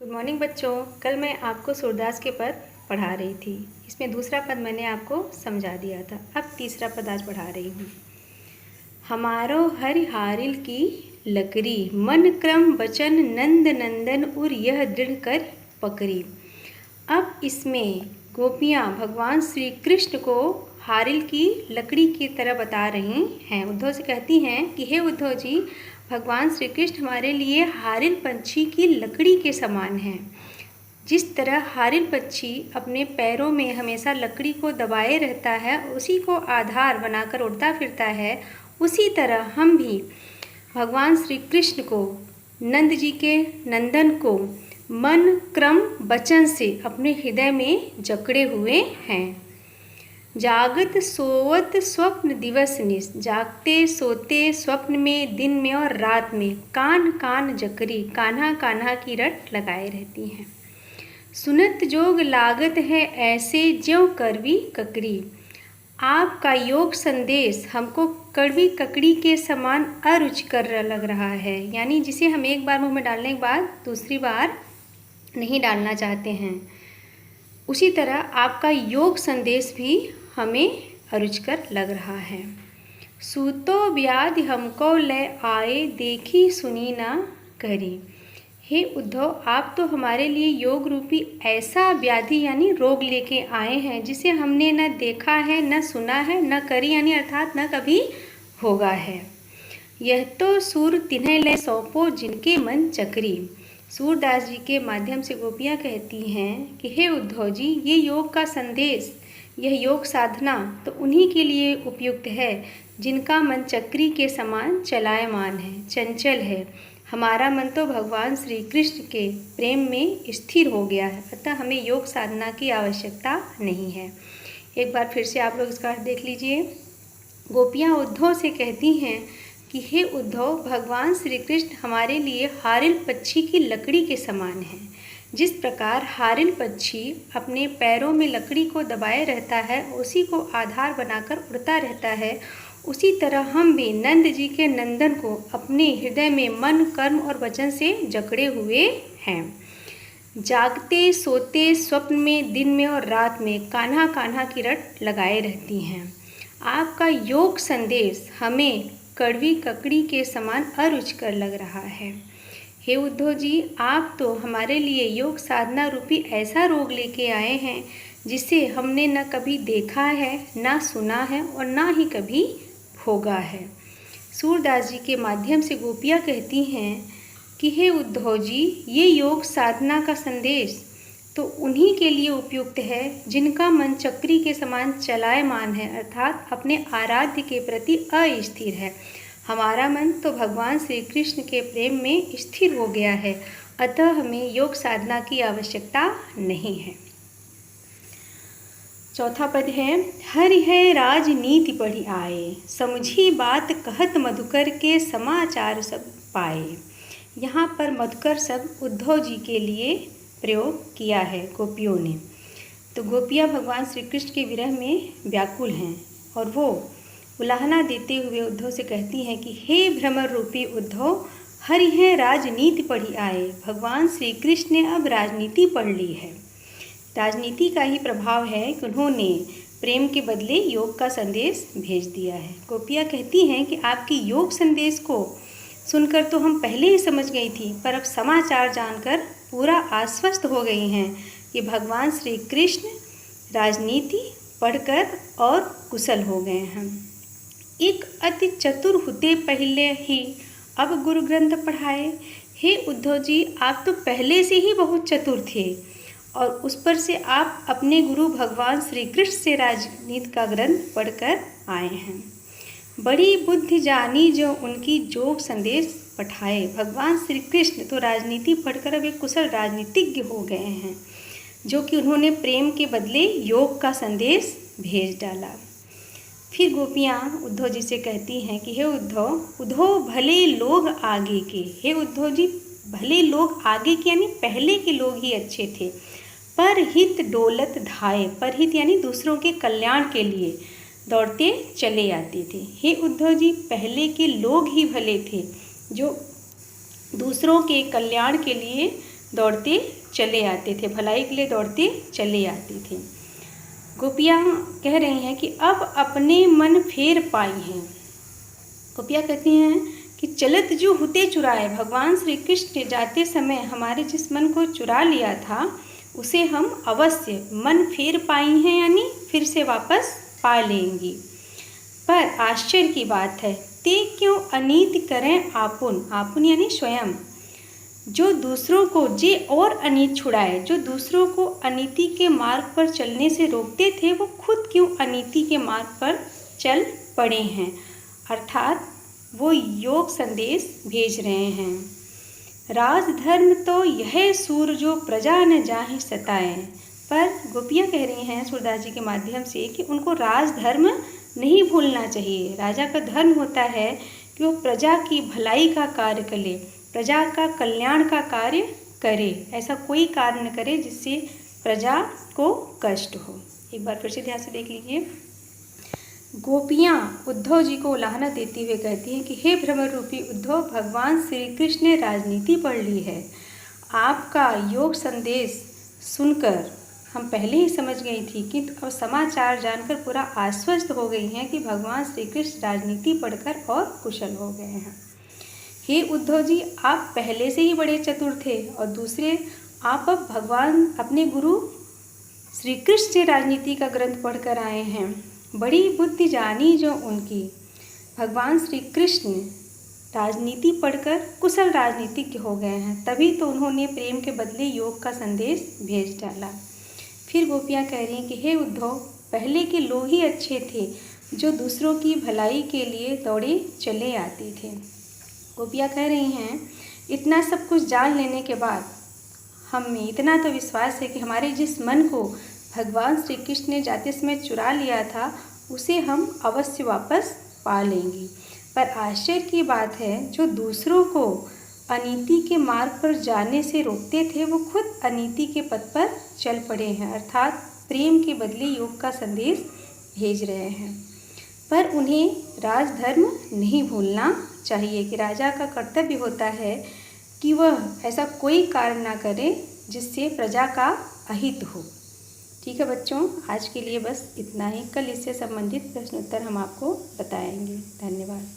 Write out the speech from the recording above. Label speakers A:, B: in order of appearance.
A: Good morning बच्चों। कल मैं आपको सूरदास के पद पढ़ा रही थी। इसमें दूसरा पद मैंने आपको समझा दिया था। अब तीसरा पद आज पढ़ा रही हूँ। हमारो हरि हारिल की लकड़ी, मन क्रम बचन नंद नंदन उर यह दृढ़ कर पकड़ी। अब इसमें गोपियाँ भगवान श्री कृष्ण को हारिल की लकड़ी की तरह बता रही हैं। उद्धव से कहती हैं कि हे उद्धव जी, भगवान श्री कृष्ण हमारे लिए हारिल पंछी की लकड़ी के समान हैं। जिस तरह हारिल पक्षी अपने पैरों में हमेशा लकड़ी को दबाए रहता है, उसी को आधार बनाकर उड़ता फिरता है, उसी तरह हम भी भगवान श्री कृष्ण को, नंद जी के नंदन को मन क्रम वचन से अपने हृदय में जकड़े हुए हैं। जागत सोवत स्वप्न दिवस निस, जागते सोते स्वप्न में, दिन में और रात में, कान कान जकरी, कान्हा कान्हा की रट लगाए रहती हैं। सुनत जोग लागत है ऐसे ज्यों कड़वी ककड़ी। आपका योग संदेश हमको कड़वी ककड़ी के समान अरुचिकर लग रहा है, यानी जिसे हम एक बार मुंह में डालने के बाद दूसरी बार नहीं डालना चाहते हैं। उसी तरह आपका योग संदेश भी हमें अरुचिकर लग रहा है। सूतो व्याधि हमको ले आए, देखी सुनी ना करी। हे उद्धव, आप तो हमारे लिए योग रूपी ऐसा व्याधि यानी रोग लेके आए हैं जिसे हमने न देखा है, न सुना है, न करी यानी अर्थात न कभी होगा है। यह तो सूर तिन्हें ले सौंपो जिनके मन चकरी। सूरदास जी के माध्यम से गोपियाँ कहती हैं कि हे उद्धव जी, ये योग का संदेश, यह योग साधना तो उन्हीं के लिए उपयुक्त है जिनका मन चक्री के समान चलायमान है, चंचल है। हमारा मन तो भगवान श्री कृष्ण के प्रेम में स्थिर हो गया है, अतः हमें योग साधना की आवश्यकता नहीं है। एक बार फिर से आप लोग इसका अर्थ देख लीजिए। गोपियाँ उद्धव से कहती हैं कि हे उद्धव, भगवान श्री कृष्ण हमारे लिए हारिल पक्षी की लकड़ी के समान हैं। जिस प्रकार हारिल पक्षी अपने पैरों में लकड़ी को दबाए रहता है, उसी को आधार बनाकर उड़ता रहता है, उसी तरह हम भी नंद जी के नंदन को अपने हृदय में मन कर्म और वचन से जकड़े हुए हैं। जागते सोते स्वप्न में, दिन में और रात में, कान्हा कान्हा की रट लगाए रहती हैं। आपका योग संदेश हमें कड़वी ककड़ी के समान अरुचिकर लग रहा है। हे उद्धव जी, आप तो हमारे लिए योग साधना रूपी ऐसा रोग लेके आए हैं जिसे हमने न कभी देखा है, ना सुना है और ना ही कभी भोगा है। सूरदास जी के माध्यम से गोपियाँ कहती हैं कि हे उद्धव जी, ये योग साधना का संदेश तो उन्हीं के लिए उपयुक्त है जिनका मन चक्री के समान चलायमान है, अर्थात अपने आराध्य के प्रति अस्थिर है। हमारा मन तो भगवान श्री कृष्ण के प्रेम में स्थिर हो गया है, अतः हमें योग साधना की आवश्यकता नहीं है। चौथा पद है, हरि है राजनीति पढ़ी आए, समझी बात कहत मधुकर के समाचार सब पाए। यहाँ पर मधुकर शब्द उद्धव जी के लिए प्रयोग किया है गोपियों ने। तो गोपियाँ भगवान श्री कृष्ण के विरह में व्याकुल हैं और वो उलाहना देते हुए उद्धव से कहती हैं कि हे भ्रमर रूपी उद्धव, हरि है राजनीति पढ़ी आए। भगवान श्री कृष्ण ने अब राजनीति पढ़ ली है। राजनीति का ही प्रभाव है कि उन्होंने प्रेम के बदले योग का संदेश भेज दिया है। गोपियाँ कहती हैं कि आपकी योग संदेश को सुनकर तो हम पहले ही समझ गई थी, पर अब समाचार जानकर पूरा आश्वस्त हो गई हैं कि भगवान श्री कृष्ण राजनीति पढ़कर और कुशल हो गए हैं। एक अति चतुर हुते पहले ही अब गुरु ग्रंथ पढ़ाए। हे उद्धव जी, आप तो पहले से ही बहुत चतुर थे और उस पर से आप अपने गुरु भगवान श्री कृष्ण से राजनीति का ग्रंथ पढ़कर आए हैं। बड़ी बुद्धि जानी जो उनकी जोग संदेश पठाए। भगवान श्री कृष्ण तो राजनीति पढ़कर अब एक कुशल राजनीतिज्ञ हो गए हैं, जो कि उन्होंने प्रेम के बदले योग का संदेश भेज डाला। फिर गोपियाँ उद्धव जी से कहती हैं कि हे उद्धव भले लोग आगे के। हे उद्धव जी, भले लोग आगे के यानी पहले के लोग ही अच्छे थे। पर हित डोलत धाये, पर हित यानी दूसरों के कल्याण के लिए दौड़ते चले आते थे। हे उद्धव जी, पहले के लोग ही भले थे जो दूसरों के कल्याण के लिए दौड़ते चले आते थे, भलाई के लिए दौड़ते चले आते थे। गोपियाँ कह रही हैं कि अब अपने मन फेर पाई हैं। गोपियाँ कहती हैं कि चलत जो हुते चुराए, भगवान श्री कृष्ण जाते समय हमारे जिस मन को चुरा लिया था उसे हम अवश्य मन फेर पाई हैं, यानी फिर से वापस पा लेंगी। पर आश्चर्य की बात है, ते क्यों अनीत करें आपुन, आपुन यानी स्वयं, जो दूसरों को जे और अनीत छुड़ाए, जो दूसरों को अनीति के मार्ग पर चलने से रोकते थे वो खुद क्यों अनीति के मार्ग पर चल पड़े हैं, अर्थात वो योग संदेश भेज रहे हैं। राजधर्म तो यह सूर जो प्रजा न जाहि सताए, पर गोपियाँ कह रही हैं सूरदास जी के माध्यम से कि उनको राजधर्म नहीं भूलना चाहिए। राजा का धर्म होता है कि वो प्रजा की भलाई का कार्य करे, प्रजा का कल्याण का कार्य करे, ऐसा कोई कार्य न करे जिससे प्रजा को कष्ट हो। एक बार फिर से ध्यान से देख लीजिए। गोपियाँ उद्धव जी को उलाहना देती हुए कहती हैं कि हे भ्रमर रूपी उद्धव, भगवान श्री कृष्ण ने राजनीति पढ़ ली है। आपका योग संदेश सुनकर हम पहले ही समझ गई थी, किंतु अब समाचार जानकर पूरा आश्वस्त हो गई हैं कि भगवान श्री कृष्ण राजनीति पढ़कर और कुशल हो गए हैं। हे उद्धव जी, आप पहले से ही बड़े चतुर थे और दूसरे आप अब भगवान अपने गुरु श्री कृष्ण से राजनीति का ग्रंथ पढ़कर आए हैं। बड़ी बुद्धि जानी जो उनकी, भगवान श्री कृष्ण राजनीति पढ़कर कुशल राजनीतिज्ञ हो गए हैं, तभी तो उन्होंने प्रेम के बदले योग का संदेश भेज डाला। फिर गोपियाँ कह रही हैं कि हे उद्धव, पहले के लोग ही अच्छे थे जो दूसरों की भलाई के लिए दौड़े चले आते थे। गोपियाँ कह रही हैं इतना सब कुछ जान लेने के बाद हमें इतना तो विश्वास है कि हमारे जिस मन को भगवान श्री कृष्ण ने जाते समय चुरा लिया था उसे हम अवश्य वापस पा लेंगे। पर आश्चर्य की बात है, जो दूसरों को अनीति के मार्ग पर जाने से रोकते थे वो खुद अनीति के पथ पर चल पड़े हैं, अर्थात प्रेम के बदले योग का संदेश भेज रहे हैं। पर उन्हें राजधर्म नहीं भूलना चाहिए कि राजा का कर्तव्य होता है कि वह ऐसा कोई कार्य ना करे जिससे प्रजा का अहित हो। ठीक है बच्चों, आज के लिए बस इतना ही। कल इससे संबंधित प्रश्नोत्तर हम आपको बताएंगे। धन्यवाद।